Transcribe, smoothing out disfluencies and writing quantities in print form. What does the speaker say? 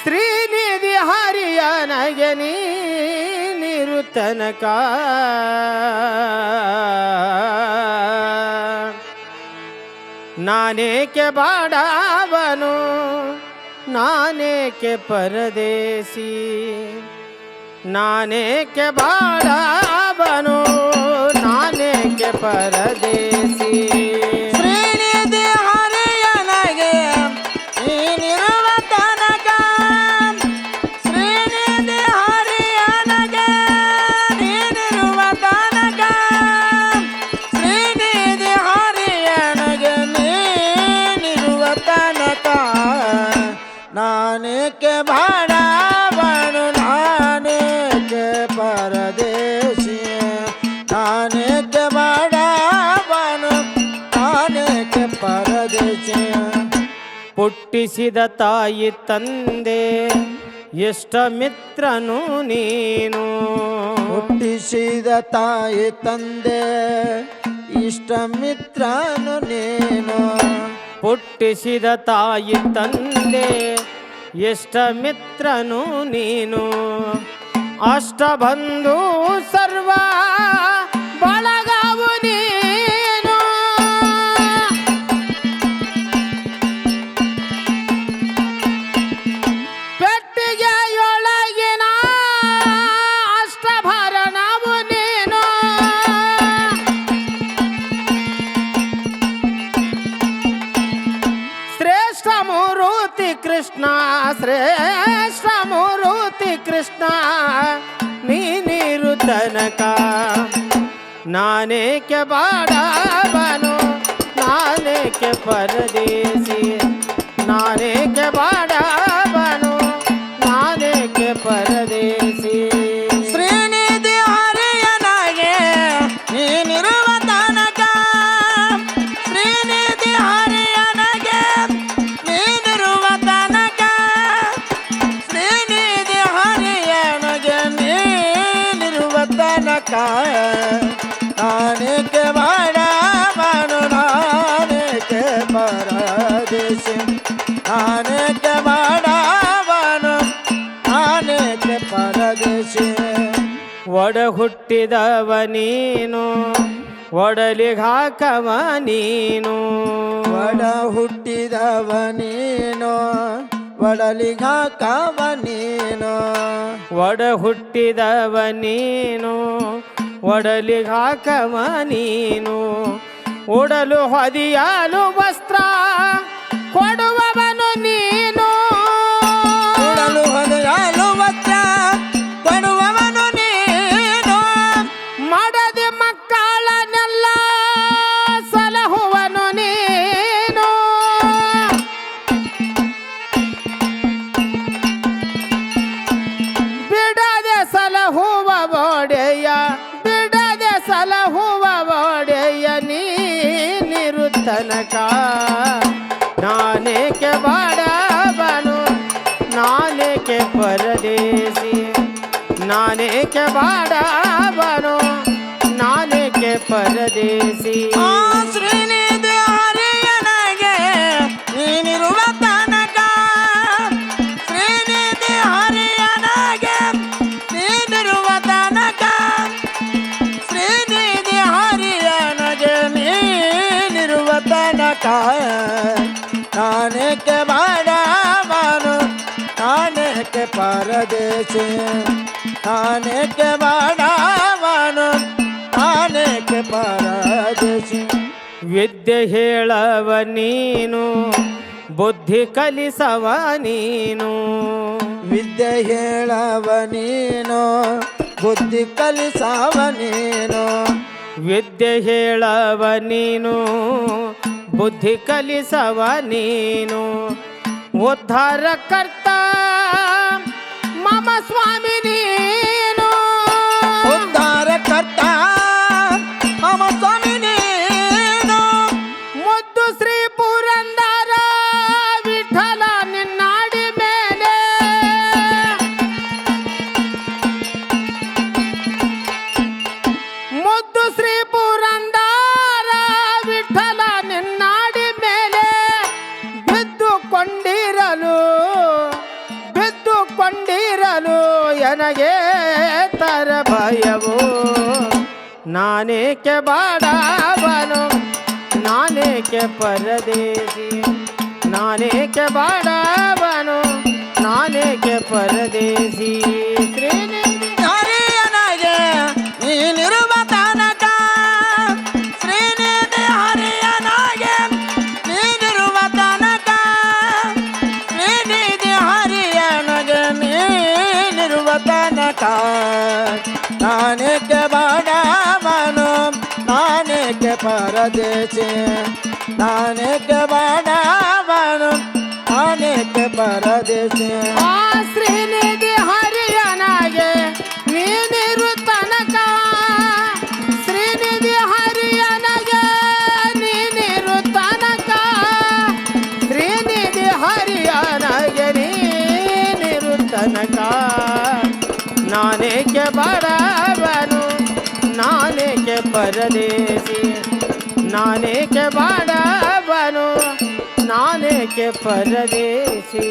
ಶ್ರೀನಿಧಿ ಹರಿಯನಗೆ ನೀನಿರು ತನಕ ನಾನೇಕೆ ಬಾಡವನು ನಾನೇಕೆ ಪರದೇಸಿ ನಾನೇಕೆ ಬಾಡವನು ನಾನೇಕೆ ಪರದೇಸಿ ಶ್ರೀನಿಧಿ ಹರಿಯನಗೆ ನೀನಿರುವ ತನಕ ಶ್ರೀನಿಧಿ ಹರಿಯನಗೆ ನೀನಿರುವ ತನಕ ಶ್ರೀನಿಧಿ ಹರಿಯನಗೆ ನೀನಿರುವ ತನಕ ನಾನೇಕೆ ಬಾಡವನು ನಾನೇಕೆ ಪರದೇಶಿ ನಾನೇಕೆ ಬಾಡವನು ನಾನೇಕೆ ಪರದೇಶಿ ಹುಟ್ಟಿಸಿದ ತಾಯಿ ತಂದೆ ಎಷ್ಟ ಮಿತ್ರನು ನೀನು ಹುಟ್ಟಿಸಿದ ತಾಯಿ ತಂದೆ ಇಷ್ಟ ಮಿತ್ರನು ನೀನು ಹುಟ್ಟಿಸಿದ ತಾಯಿ ತಂದೆ ಎಷ್ಟ ಮಿತ್ರನು ನೀನು ಅಷ್ಟ ಬಂಧು ಸರ್ವ ಬಳಗವು ನೀನು ಪೆಟ್ಟಿಗೆಯೊಳಗಿನ ಅಷ್ಟಭರಣವು ನೀನು ಶ್ರೇಷ್ಠ ಮೂರುತಿ ಕೃಷ್ಣ ಶ್ರೇಷ್ಠ ಮೂರುತಿ ಕೃಷ್ಣ ನೀನಿರು ತನಕ ನಾನೇಕೆ ಬಾಡವನು ನಾನೇಕೆ ಪರದೇಸಿ ನಾನೇಕೆ ಬಾಡವನು ನಾನೇಕೆ ಪರದೇಸಿ ಶ್ರೀನಿಧಿ ಹರಿಯನಗೆ ನೀನಿರುವ ತನಕ ಶ್ರೀನಿಧಿ ಹರಿಯನಗೆ ನೀನಿರುವ ತನಕ ಶ್ರೀನಿಧಿ ಹರಿಯನಗೆ ನೀನಿರುವ ತನಕ ನಾನೇಕೆ ಬಾಡವನು ನಾನೇಕೆ ಪರದೇಶಿ ನಾನೇಕೆ ಬಾಡವನು ನಾನೇಕೆ ಪರದೇಶಿ ಒಡ ಹುಟ್ಟಿದವ ನೀನು ಒಡಲಿಗಾಕವ ನೀನು ಒಡ ಹುಟ್ಟಿದವ ನೀನು ಒಡಲಿಗಾಕವ ನೀನು ಒಡ ಹುಟ್ಟಿದವ ನೀನು ಒಡಲಿಗಾಕವ ನೀನು ಉಡಲು ಹೊದಿಯಲು ವಸ್ತ್ರ ಕೊಡುವವನು ನೀನು ಉಡಲು ಹೊದೆಯಲು ವಸ್ತ್ರ ಕೊಡುವವನು ನೀನು ಮಾಡದೆ ಮಕ್ಕಳನ್ನೆಲ್ಲ ಸಲಹುವನು ನೀನು ಬಿಡದೆ ಸಲಹುವ ಒಡೆಯ ಬಿಡದೆ ಸಲಹುವ ಒಡೆಯ ನೀನಿರು ತನಕ ನಾನೇಕೆ ಬಾಡವನು ನಾನೇಕೆ ಪರದೇಸಿ ನಾನೇಕೆ ಬಾಡವನು ನಾನೇಕೆ ಪರದೇಸಿ ಆ ಶ್ರೀನಿಧಿ ಹರಿಯನಗೆ ನೀನಿರುವ ತನಕ ಶ್ರೀನಿಧಿ ಹರಿಯನಗೆ ನೀನಿರುವ ತನಕ ಶ್ರೀನಿಧಿ ಹರಿಯನಗೆ ನೀನಿರುವ ನಾನೇಕೆ ಬಾಡವನು ನಾನೇಕೆ ಪರದೇಶಿ ನಾನೇಕೆ ಬಾಡವನು ನಾನೇಕೆ ಪರದೇಶಿ ವಿದ್ಯೆ ಹೇಳವ ನೀನು ಬುದ್ಧಿ ಕಲಿಸವ ನೀನು ವಿದ್ಯೆ ಹೇಳವ ನೀನು ಬುದ್ಧಿ ಕಲಿಸವ ನೀನು ವಿದ್ಯೆ ಹೇಳವ ನೀನು ಬುದ್ಧಿ ಕಲಿಸವ ನೀನು ಉದ್ಧಾರ ಕರ್ತ ಮಮ ಸ್ವಾಮಿ ನೀನು ಉದ್ಧಾರ ಕರ್ತ ಮಮ ಸ್ವಾಮಿ ನೀನು ಮುದ್ದು ಶ್ರೀ ಪುರಂದರ ವಿಠಲ ನಿನ್ನಾಡಿ ಮೇಲೆ ಮುದ್ದು ಶ್ರೀ ಪುರಂದರ ವಿಠಲ ನಿನ್ನಾಡಿ ಮೇಲೆ ಬಿದ್ದುಕೊಂಡಿರಲು ನನಗೆ ತರ ಭಯವು ನಾನೇಕೆ ಬಾಡವನು ನಾನೇಕೆ ಪರದೇಶಿ ನಾನೇಕೆ ಬಾಡವನು ನಾನೇಕೆ ಪರದೇಶಿ ಶ್ರೀನಿಧಿ ಹರಿಯನಗೆ ನೀನಿರುವ ತನಕ ಶ್ರೀನಿಧಿ ಹರಿಯನಗೆ ನೀನಿರುವ ತನಕ ಶ್ರೀನಿಧಿ ಹರಿಯನಗೆ ನೀನಿರುವ ತನಕ ನಾನೇಕೆ ಬಾಡವನು ನಾನೇಕೆ ಪರದೇಶಿ ನಾನೇಕೆ ಬಾಡವನು ನಾನೇಕೆ ಪರದೇಶಿ ಆ ಶ್ರೀನಿಧಿ ಹರಿಯನಗೆ ನೀನಿರು ತನಕ ಶ್ರೀನಿಧಿ ಹರಿಯನಗೆ ನೀನಿರು ತನಕ ಶ್ರೀನಿಧಿ ಹರಿಯನಗೆ ನೀನಿರು ತನಕ ನಾನೇಕೆ ಬಾಡವನು ನಾನೇಕೆ ಪರದೇಶಿ ನಾನೇಕೆ ಬಾಡವನು ನಾನೇಕೆ ಪರದೇಶಿ